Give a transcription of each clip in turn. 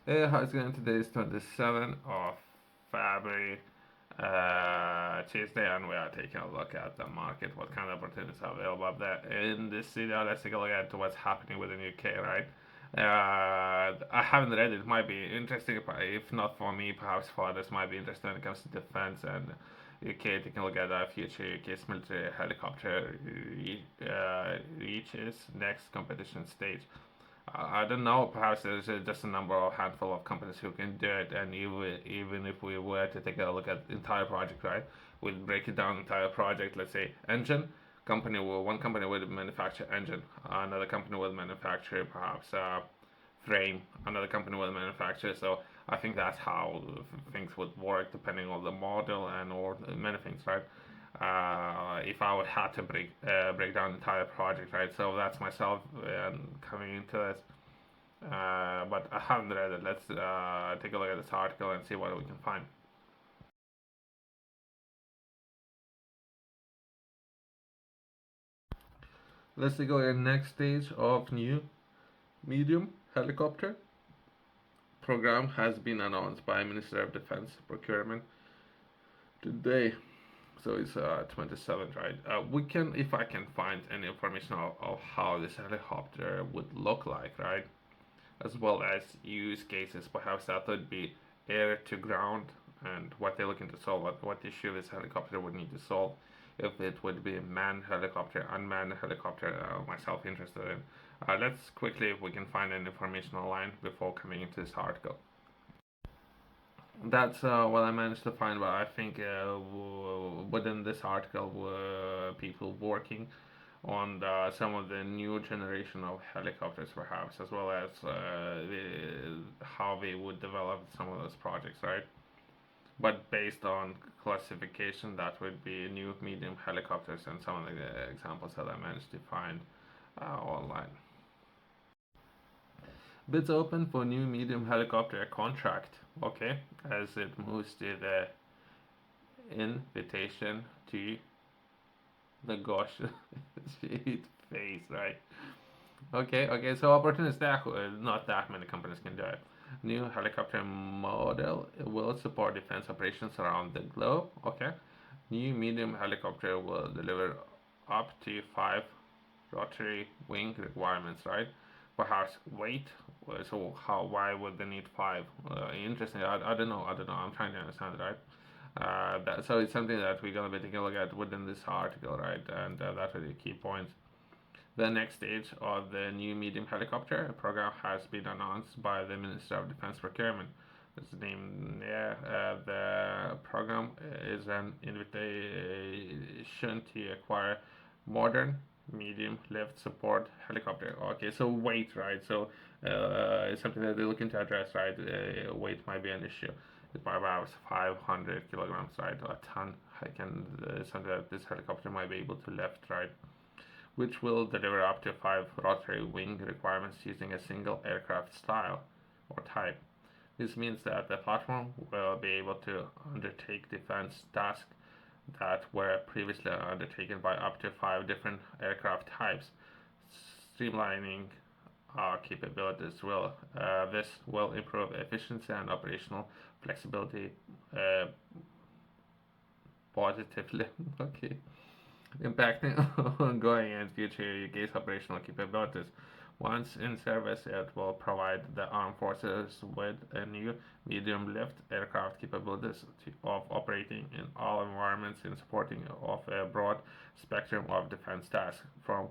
How's it going? Today is 27th of February, Tuesday, and we are taking a look at the market, what kind of opportunities are available up there. In this video, let's take a look at what's happening within UK, right? I haven't read it. It might be interesting, if not for me, perhaps for others, might be interesting when it comes to defense and UK. Taking a look at the future UK's military helicopter reaches next competition stage. I don't know. Perhaps there's just a number of handful of companies who can do it, and even if we were to take a look at the entire project, right, we'll break it down entire project. Let's say engine one company will manufacture engine, another company will manufacture perhaps frame, another company will manufacture. So I think that's how things would work depending on the model and or many things, right? If I would have to break down the entire project, right? So that's myself coming into this. But I haven't read it. Let's take a look at this article and see what we can find. Let's take a look at the next stage of new medium helicopter program has been announced by Minister of Defense Procurement today. So it's 27th, right? We can, if I can find any information of how this helicopter would look like, right? As well as use cases, perhaps that would be air to ground and what they're looking to solve, what issue this helicopter would need to solve. If it would be a manned helicopter, unmanned helicopter, myself interested in. Let's quickly, if we can find any information online before coming into this article. That's what I managed to find, but I think within this article were people working on some of the new generation of helicopters, perhaps, as well as how they would develop some of those projects, right? But based on classification, that would be new medium helicopters and some of the examples that I managed to find online. Bids open for new medium helicopter contract. Okay, as it moves to the invitation to negotiate phase, right? Okay. So opportunities there, not that many companies can do it. New helicopter model will support defense operations around the globe. Okay. New medium helicopter will deliver up to 5 rotary wing requirements, right? Perhaps weight. So how? Why would they need five? Interesting. I don't know. I don't know. I'm trying to understand, right? So it's something that we're gonna be taking a look at within this article, right? And that's really key points. The next stage of the new medium helicopter program has been announced by the Minister of Defense Procurement. It's named there. The program is an invitation to acquire modern medium lift support helicopter. Okay, so weight, right? So it's something that they're looking to address, right? Weight might be an issue. It might be about 500 kilograms, right? A ton. I can something that this helicopter might be able to lift, right? Which will deliver up to 5 rotary wing requirements using a single aircraft style or type. This means that the platform will be able to undertake defense tasks that were previously undertaken by up to 5 different aircraft types. Streamlining capabilities will this will improve efficiency and operational flexibility positively. Okay, impacting ongoing and future UK's operational capabilities. Once in service, it will provide the armed forces with a new medium lift aircraft capabilities of operating in all environments in supporting of a broad spectrum of defense tasks, from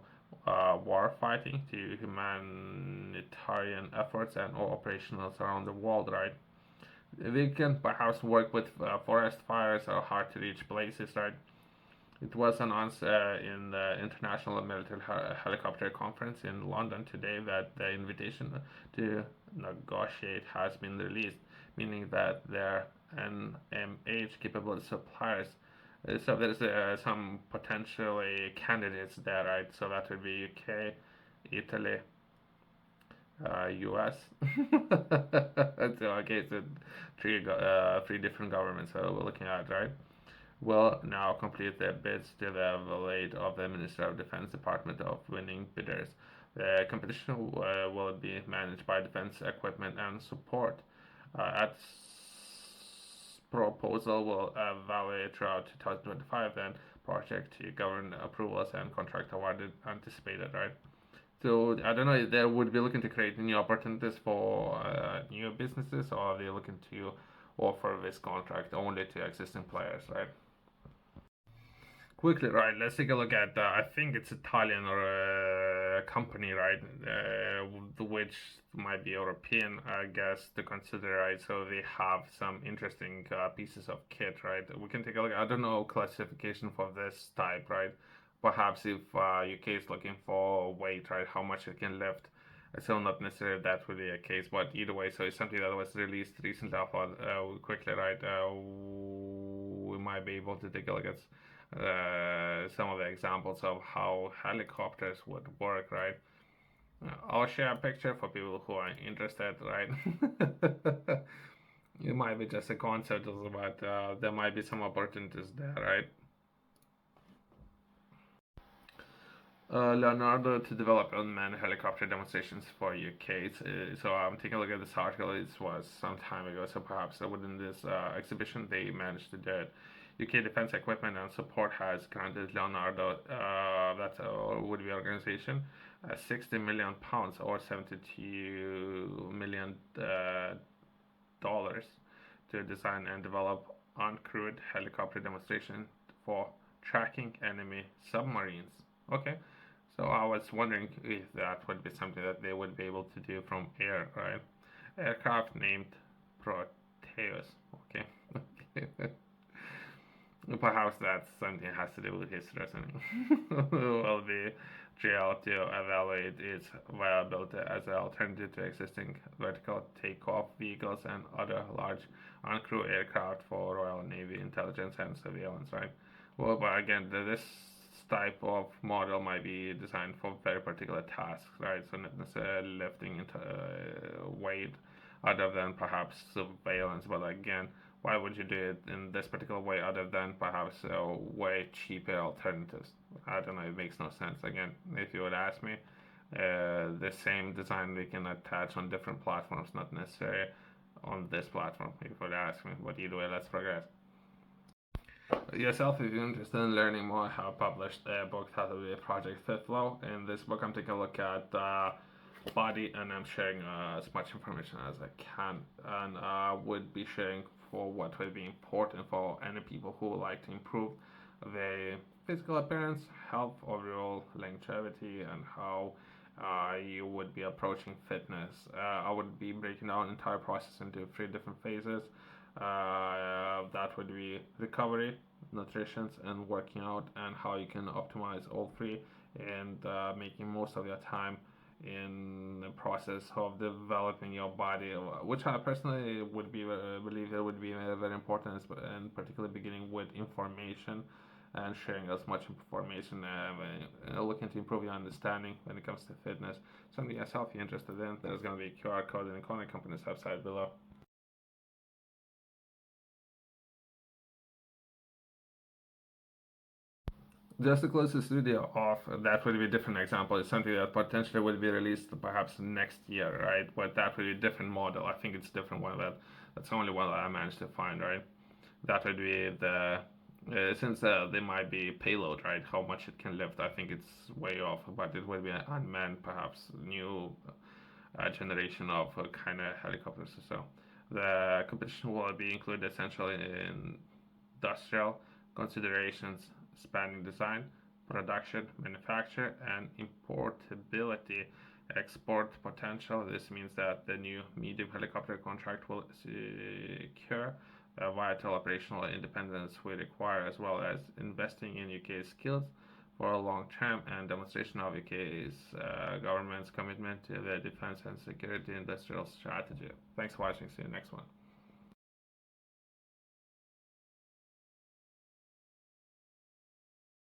war fighting to humanitarian efforts and operationals around the world, right? They can perhaps work with forest fires or hard to reach places, right? It was announced in the International Military Helicopter Conference in London today that the invitation to negotiate has been released, meaning that their NMH capable suppliers. So there's some potentially candidates there, right? So that would be UK, Italy, US. So okay, so three different governments that we're looking at, right? Will now complete their bids to the lead of the Minister of Defense Department of winning bidders. The competition will be managed by Defense Equipment and Support. At proposal will evaluate throughout 2025 and project to govern approvals and contract awarded anticipated, right? So I don't know if they would be looking to create new opportunities for new businesses, or are they looking to offer this contract only to existing players, right? Quickly, right? Let's take a look at. I think it's Italian or a company, right? Which might be European, I guess, to consider, right? So they have some interesting pieces of kit, right? We can take a look. I don't know classification for this type, right? Perhaps if UK is looking for weight, right? How much it can lift. So not necessarily that would be a case, but either way, so it's something that was released recently. I thought quickly, right? We might be able to take a look at some of the examples of how helicopters would work, right? I'll share a picture for people who are interested, right? It might be just a concept, but there might be some opportunities there, right? Leonardo to develop unmanned helicopter demonstrations for UK. So I'm taking a look at this article. It was some time ago, so perhaps within this exhibition they managed to do it. UK Defence Equipment and Support has granted Leonardo, that's a would-be organization, 60 million pounds or 72 million dollars to design and develop uncrewed helicopter demonstration for tracking enemy submarines. Okay, so I was wondering if that would be something that they would be able to do from air, right? Aircraft named Proteus. Okay. Perhaps that's something that has to do with his reasoning. Will be drilled to evaluate its viability as an alternative to existing vertical takeoff vehicles and other large uncrewed aircraft for Royal Navy intelligence and surveillance, right? Well, but again, this type of model might be designed for very particular tasks, right? So not necessarily lifting into weight other than perhaps surveillance, but again, why would you do it in this particular way other than perhaps way cheaper alternatives? I don't know, it makes no sense. Again, if you would ask me, the same design we can attach on different platforms, not necessarily on this platform, if you would ask me. But either way, let's progress. Yourself, if you're interested in learning more, I have published a book titled Project Fit Flow. In this book, I'm taking a look at body and I'm sharing as much information as I can. And I would be sharing for what would be important for any people who would like to improve their physical appearance, health, overall longevity, and how you would be approaching fitness. I would be breaking down the entire process into three different phases. That would be recovery, nutrition, and working out, and how you can optimize all three and making most of your time in the process of developing your body, which I personally would be believe it would be very important, and particularly beginning with information and sharing as much information, looking to improve your understanding when it comes to fitness. Something yourself you're interested in, there's going to be a QR code in the Corner Company's website below. Just to close this video off, that would be a different example. It's something that potentially will be released perhaps next year, right? But that would be a different model. I think it's a different one. That's the only one that I managed to find, right? That would be the since there might be payload, right? How much it can lift. I think it's way off, but it would be an unmanned, perhaps new generation of kind of helicopters or so. The competition will be included essentially in industrial considerations spanning design, production, manufacture, and importability. Export potential. This means that the new medium helicopter contract will secure vital operational independence we require, as well as investing in UK's skills for a long term and demonstration of UK's government's commitment to the defense and security industrial strategy. Thanks for watching. See you next one.